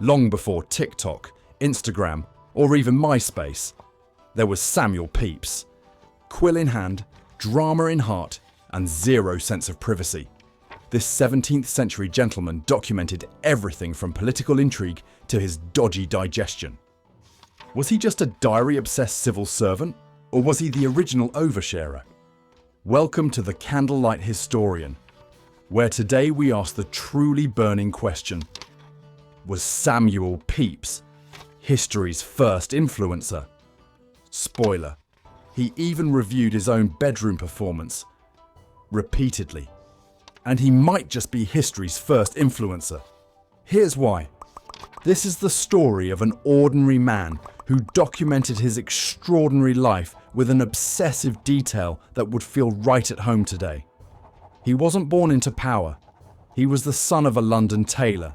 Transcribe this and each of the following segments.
long before TikTok, Instagram, or even MySpace, there was Samuel Pepys. Quill in hand, drama in heart, and zero sense of privacy. This 17th century gentleman documented everything from political intrigue to his dodgy digestion. Was he just a diary-obsessed civil servant, or was he the original oversharer? Welcome to the Candlelight Historian, where today we ask the truly burning question: was Samuel Pepys history's first influencer? Spoiler, he even reviewed his own bedroom performance repeatedly. And he might just be history's first influencer. Here's why. This is the story of an ordinary man who documented his extraordinary life with an obsessive detail that would feel right at home today. He wasn't born into power. He was the son of a London tailor.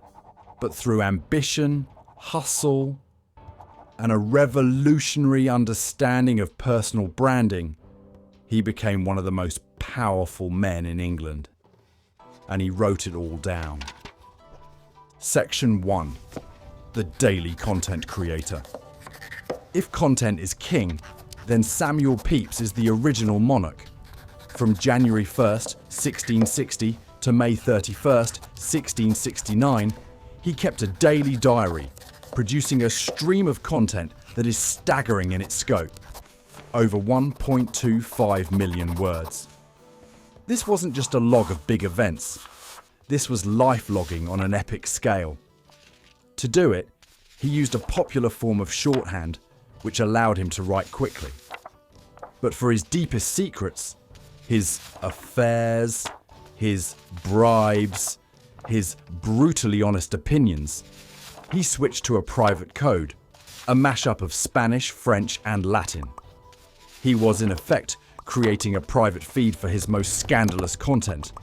But through ambition, hustle, and a revolutionary understanding of personal branding, he became one of the most powerful men in England. And he wrote it all down. Section 1. The daily content creator. If content is king, then Samuel Pepys is the original monarch. From January 1st, 1660 to May 31st, 1669, he kept a daily diary, producing a stream of content that is staggering in its scope. Over 1.25 million words. This wasn't just a log of big events. This was life logging on an epic scale. To do it, he used a popular form of shorthand, which allowed him to write quickly. But for his deepest secrets, his affairs, his bribes, his brutally honest opinions, he switched to a private code, a mashup of Spanish, French, and Latin. He was, in effect, creating a private feed for his most scandalous content.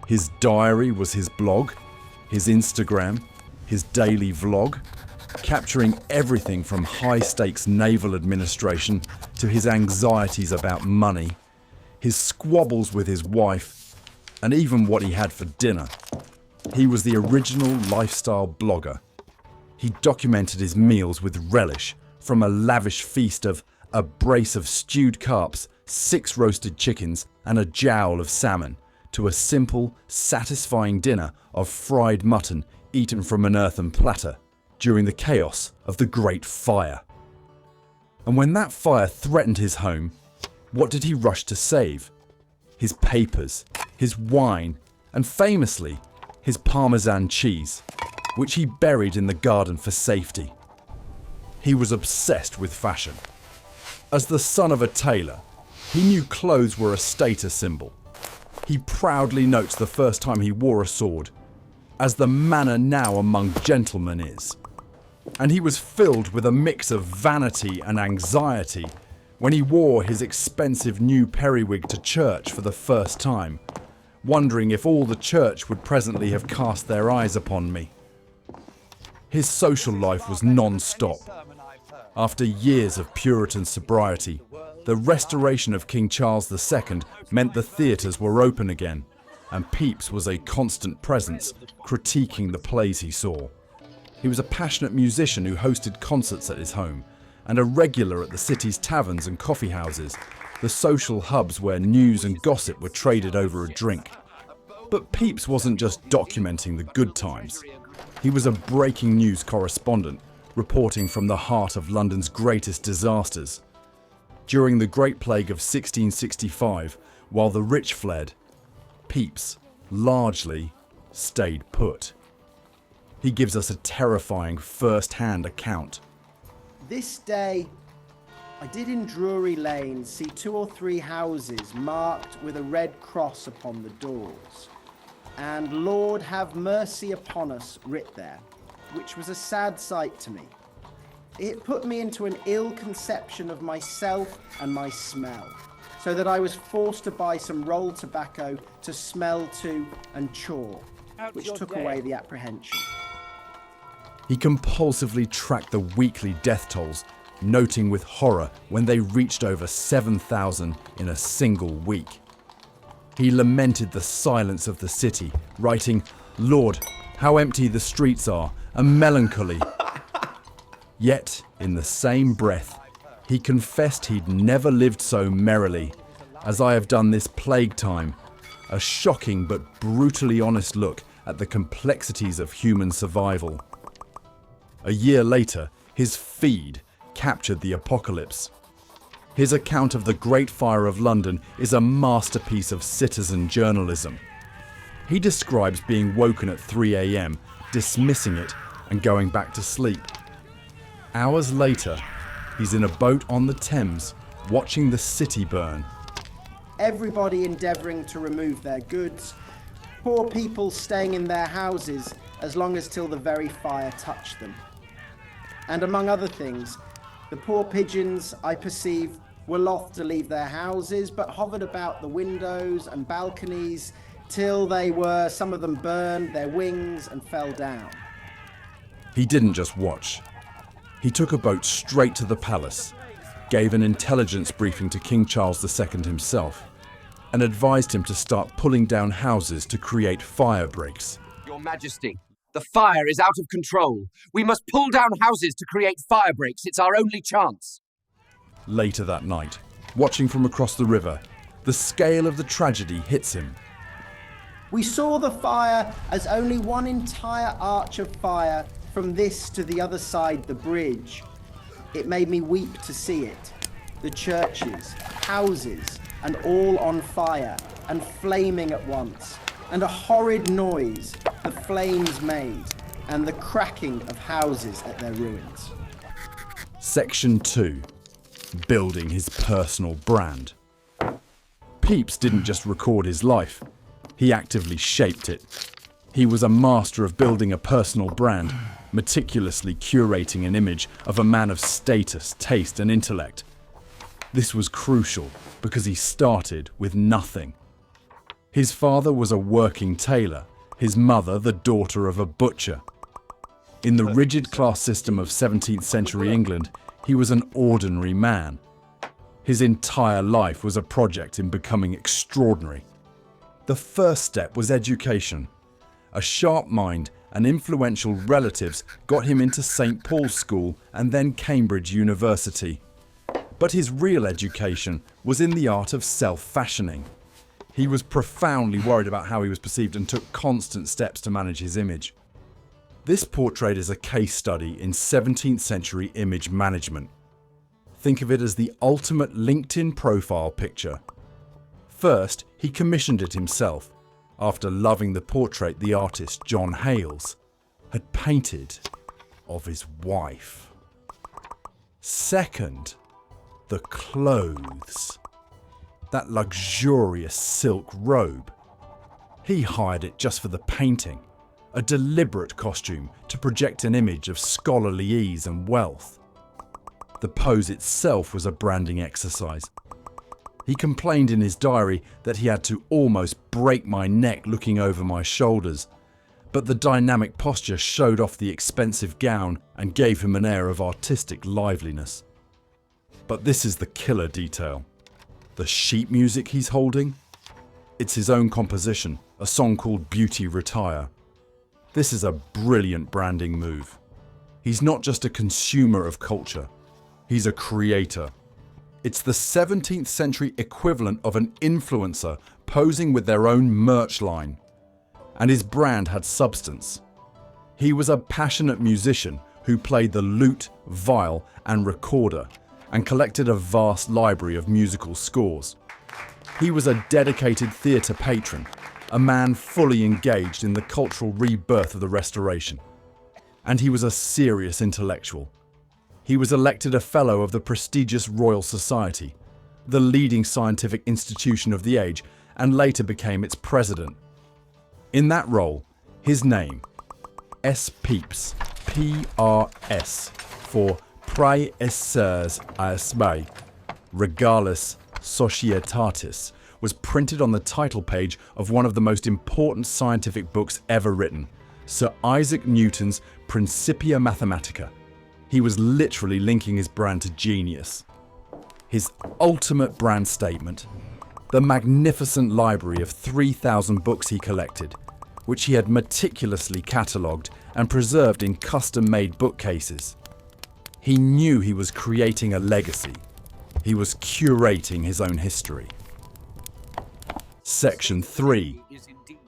His diary was his blog, his Instagram, his daily vlog, capturing everything from high-stakes naval administration to his anxieties about money, his squabbles with his wife, and even what he had for dinner. He was the original lifestyle blogger. He documented his meals with relish, from a lavish feast of a brace of stewed carps, 6 roasted chickens, and a jowl of salmon, to a simple, satisfying dinner of fried mutton eaten from an earthen platter during the chaos of the Great Fire. And when that fire threatened his home, what did he rush to save? His papers, his wine, and famously, his Parmesan cheese, which he buried in the garden for safety. He was obsessed with fashion. As the son of a tailor, he knew clothes were a status symbol. He proudly notes the first time he wore a sword, as the manner now among gentlemen is. And he was filled with a mix of vanity and anxiety when he wore his expensive new periwig to church for the first time, wondering if all the church would presently have cast their eyes upon me. His social life was non-stop. After years of Puritan sobriety, the restoration of King Charles II meant the theatres were open again, and Pepys was a constant presence, critiquing the plays he saw. He was a passionate musician who hosted concerts at his home, and a regular at the city's taverns and coffee houses, the social hubs where news and gossip were traded over a drink. But Pepys wasn't just documenting the good times. He was a breaking news correspondent, reporting from the heart of London's greatest disasters. During the Great Plague of 1665, while the rich fled, Pepys largely stayed put. He gives us a terrifying first-hand account. This day, I did in Drury Lane see 2 or 3 houses marked with a red cross upon the doors, and Lord have mercy upon us writ there, which was a sad sight to me. It put me into an ill conception of myself and my smell, so that I was forced to buy some rolled tobacco to smell to and chaw, which took away the apprehension. He compulsively tracked the weekly death tolls, noting with horror when they reached over 7,000 in a single week. He lamented the silence of the city, writing, "Lord, how empty the streets are, and melancholy. Yet, in the same breath, he confessed he'd never lived so merrily as I have done this plague time, a shocking but brutally honest look at the complexities of human survival. A year later, his feed captured the apocalypse. His account of the Great Fire of London is a masterpiece of citizen journalism. He describes being woken at 3 a.m, dismissing it and going back to sleep. Hours later, he's in a boat on the Thames, watching the city burn. Everybody endeavouring to remove their goods, poor people staying in their houses as long as till the very fire touched them. And among other things, the poor pigeons, I perceive, were loth to leave their houses, but hovered about the windows and balconies till they were, some of them burned their wings and fell down. He didn't just watch. He took a boat straight to the palace, gave an intelligence briefing to King Charles II himself, and advised him to start pulling down houses to create fire breaks. Your Majesty, the fire is out of control. We must pull down houses to create fire breaks. It's our only chance. Later that night, watching from across the river, the scale of the tragedy hits him. We saw the fire as only one entire arch of fire from this to the other side the bridge. It made me weep to see it. The churches, houses, and all on fire, and flaming at once, and a horrid noise the flames made, and the cracking of houses at their ruins. Section 2. Building his personal brand. Pepys didn't just record his life, he actively shaped it. He was a master of building a personal brand, meticulously curating an image of a man of status, taste, and intellect. This was crucial because he started with nothing. His father was a working tailor, his mother the daughter of a butcher. In the rigid class system of 17th century England, he was an ordinary man. His entire life was a project in becoming extraordinary. The first step was education. A sharp mind and influential relatives got him into St. Paul's School and then Cambridge University. But his real education was in the art of self-fashioning. He was profoundly worried about how he was perceived and took constant steps to manage his image. This portrait is a case study in 17th century image management. Think of it as the ultimate LinkedIn profile picture. First, he commissioned it himself, after loving the portrait the artist John Hales had painted of his wife. Second, the clothes. That luxurious silk robe. He hired it just for the painting, a deliberate costume to project an image of scholarly ease and wealth. The pose itself was a branding exercise. He complained in his diary that he had to almost break my neck looking over my shoulders, but the dynamic posture showed off the expensive gown and gave him an air of artistic liveliness. But this is the killer detail. The sheet music he's holding? It's his own composition, a song called Beauty Retire. This is a brilliant branding move. He's not just a consumer of culture, he's a creator. It's the 17th century equivalent of an influencer posing with their own merch line. And his brand had substance. He was a passionate musician who played the lute, viol, and recorder, and collected a vast library of musical scores. He was a dedicated theatre patron, a man fully engaged in the cultural rebirth of the Restoration. And he was a serious intellectual. He was elected a Fellow of the prestigious Royal Society, the leading scientific institution of the age, and later became its president. In that role, his name, S. Pepys, P-R-S, for Praeses Asbae, Regalis Societatis, was printed on the title page of one of the most important scientific books ever written, Sir Isaac Newton's Principia Mathematica. He was literally linking his brand to genius. His ultimate brand statement, the magnificent library of 3,000 books he collected, which he had meticulously catalogued and preserved in custom-made bookcases. He knew he was creating a legacy. He was curating his own history. Section 3.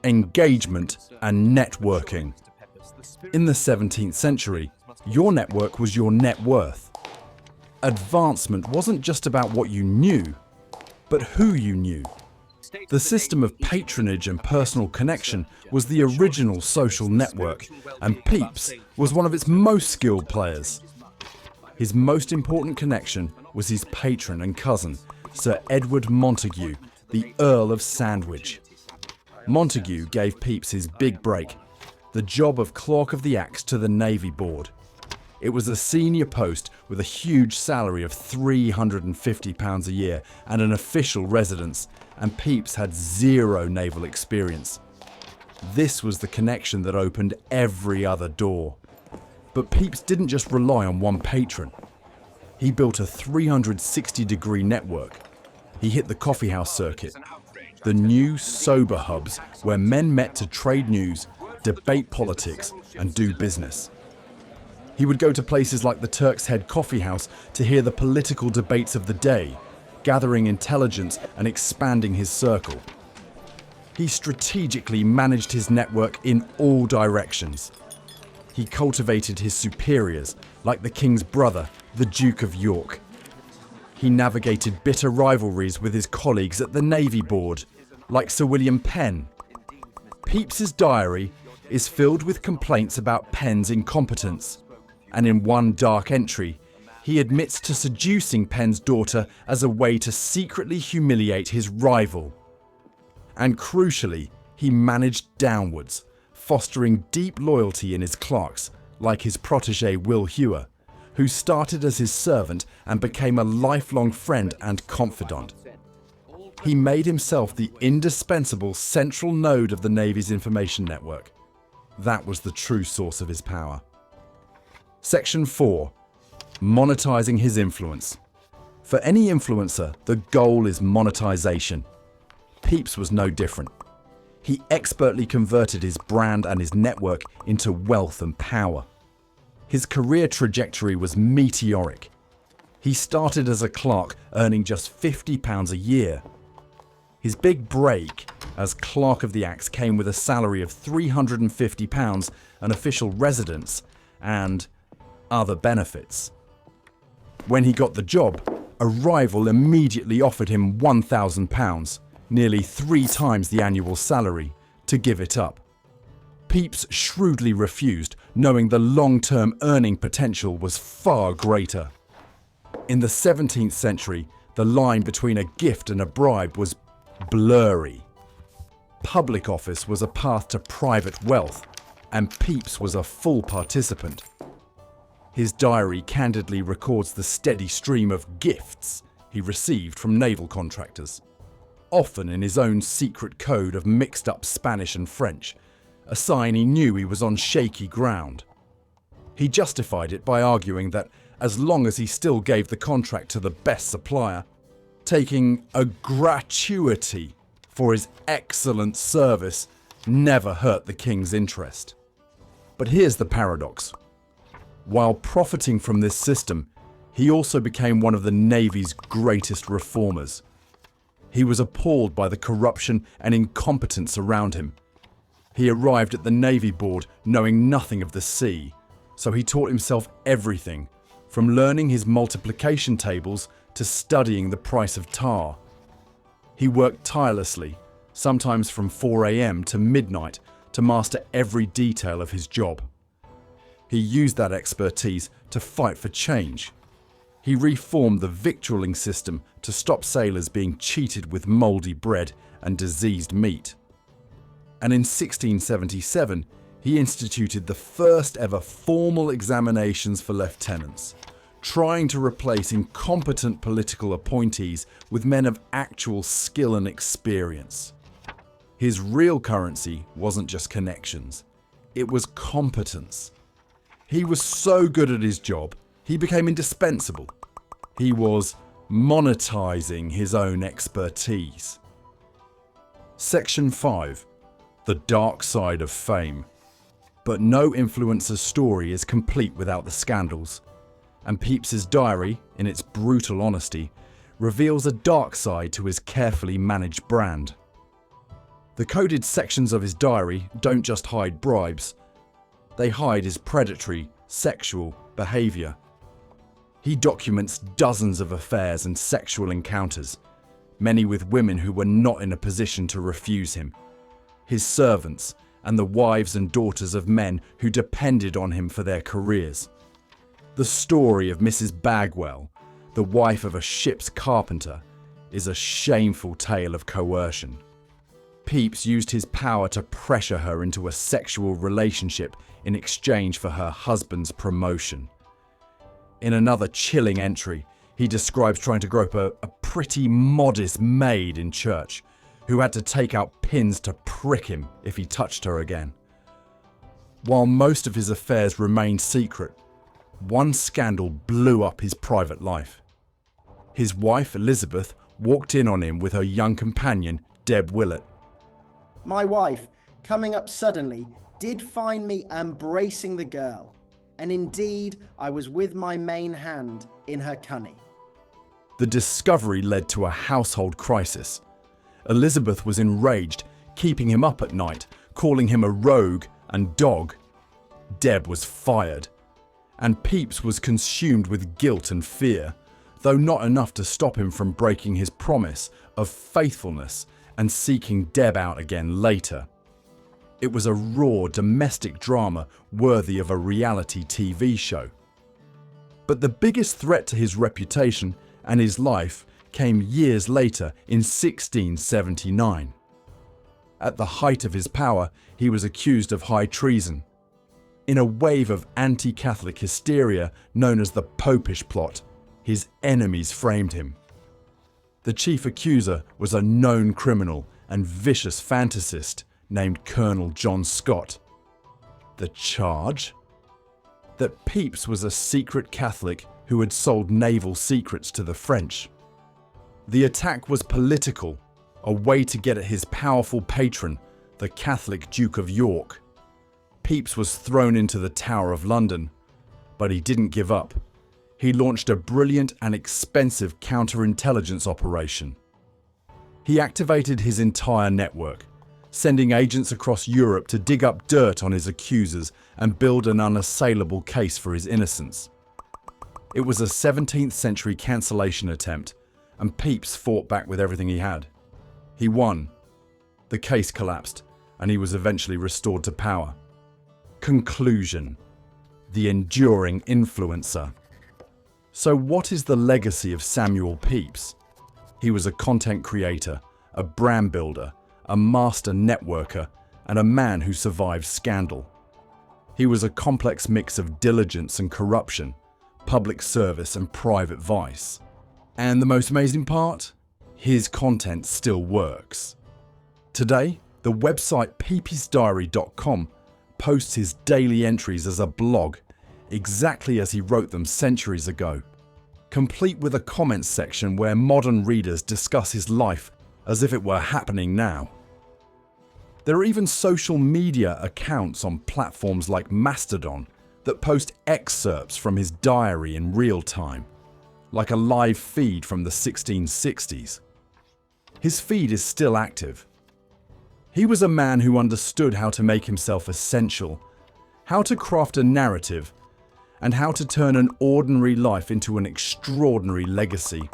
Engagement and networking. In the 17th century, your network was your net worth. Advancement wasn't just about what you knew, but who you knew. The system of patronage and personal connection was the original social network, and Pepys was one of its most skilled players. His most important connection was his patron and cousin, Sir Edward Montague, the Earl of Sandwich. Montague gave Pepys his big break, the job of Clerk of the Acts to the Navy Board. It was a senior post with a huge salary of £350 a year and an official residence, and Pepys had zero naval experience. This was the connection that opened every other door. But Pepys didn't just rely on one patron. He built a 360-degree network. He hit the coffeehouse circuit, the new sober hubs where men met to trade news, debate politics, and do business. He would go to places like the Turk's Head Coffee House to hear the political debates of the day, gathering intelligence and expanding his circle. He strategically managed his network in all directions. He cultivated his superiors, like the King's brother, the Duke of York. He navigated bitter rivalries with his colleagues at the Navy Board, like Sir William Penn. Pepys's diary is filled with complaints about Penn's incompetence, and in one dark entry, he admits to seducing Penn's daughter as a way to secretly humiliate his rival. And crucially, he managed downwards, fostering deep loyalty in his clerks, like his protégé Will Hewer, who started as his servant and became a lifelong friend and confidant. He made himself the indispensable central node of the Navy's information network. That was the true source of his power. Section 4. Monetizing his influence. For any influencer, the goal is monetization. Pepys was no different. He expertly converted his brand and his network into wealth and power. His career trajectory was meteoric. He started as a clerk, earning just £50 a year. His big break as Clerk of the Acts came with a salary of £350, an official residence, and other benefits. When he got the job, a rival immediately offered him £1,000, nearly 3 times the annual salary, to give it up. Pepys shrewdly refused, knowing the long-term earning potential was far greater. In the 17th century, the line between a gift and a bribe was blurry. Public office was a path to private wealth, and Pepys was a full participant. His diary candidly records the steady stream of gifts he received from naval contractors, often in his own secret code of mixed-up Spanish and French, a sign he knew he was on shaky ground. He justified it by arguing that as long as he still gave the contract to the best supplier, taking a gratuity for his excellent service never hurt the king's interest. But here's the paradox. While profiting from this system, he also became one of the Navy's greatest reformers. He was appalled by the corruption and incompetence around him. He arrived at the Navy Board knowing nothing of the sea, so he taught himself everything, from learning his multiplication tables to studying the price of tar. He worked tirelessly, sometimes from 4 a.m. to midnight, to master every detail of his job. He used that expertise to fight for change. He reformed the victualling system to stop sailors being cheated with mouldy bread and diseased meat. And in 1677, he instituted the first ever formal examinations for lieutenants, trying to replace incompetent political appointees with men of actual skill and experience. His real currency wasn't just connections, it was competence. He was so good at his job, he became indispensable. He was monetizing his own expertise. Section 5. the dark side of fame. But no influencer's story is complete without the scandals, and Pepys's diary, in its brutal honesty, reveals a dark side to his carefully managed brand. The coded sections of his diary don't just hide bribes, they hide his predatory, sexual behaviour. He documents dozens of affairs and sexual encounters, many with women who were not in a position to refuse him, his servants, and the wives and daughters of men who depended on him for their careers. The story of Mrs. Bagwell, the wife of a ship's carpenter, is a shameful tale of coercion. Pepys used his power to pressure her into a sexual relationship in exchange for her husband's promotion. In another chilling entry, he describes trying to grope a pretty modest maid in church who had to take out pins to prick him if he touched her again. While most of his affairs remained secret, one scandal blew up his private life. His wife, Elizabeth, walked in on him with her young companion, Deb Willett. My wife, coming up suddenly, did find me embracing the girl, and indeed I was with my main hand in her cunny. The discovery led to a household crisis. Elizabeth was enraged, keeping him up at night, calling him a rogue and dog. Deb was fired, and Pepys was consumed with guilt and fear, though not enough to stop him from breaking his promise of faithfulness and seeking Deb out again later. It was a raw domestic drama worthy of a reality TV show. But the biggest threat to his reputation and his life came years later in 1679. At the height of his power, he was accused of high treason. In a wave of anti-Catholic hysteria known as the Popish Plot, his enemies framed him. The chief accuser was a known criminal and vicious fantasist named Colonel John Scott. The charge? That Pepys was a secret Catholic who had sold naval secrets to the French. The attack was political, a way to get at his powerful patron, the Catholic Duke of York. Pepys was thrown into the Tower of London, but he didn't give up. He launched a brilliant and expensive counterintelligence operation. He activated his entire network, sending agents across Europe to dig up dirt on his accusers and build an unassailable case for his innocence. It was a 17th century cancellation attempt, and Pepys fought back with everything he had. He won. The case collapsed, and he was eventually restored to power. Conclusion: the enduring influencer. So what is the legacy of Samuel Pepys? He was a content creator, a brand builder, a master networker, and a man who survived scandal. He was a complex mix of diligence and corruption, public service and private vice. And the most amazing part? His content still works. Today, the website pepysdiary.com posts his daily entries as a blog, exactly as he wrote them centuries ago, complete with a comments section where modern readers discuss his life as if it were happening now. There are even social media accounts on platforms like Mastodon that post excerpts from his diary in real time, like a live feed from the 1660s. His feed is still active. He was a man who understood how to make himself essential, how to craft a narrative, and how to turn an ordinary life into an extraordinary legacy.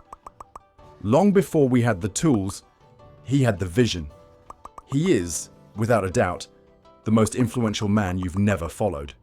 Long before we had the tools, he had the vision. He is, without a doubt, the most influential man you've never followed.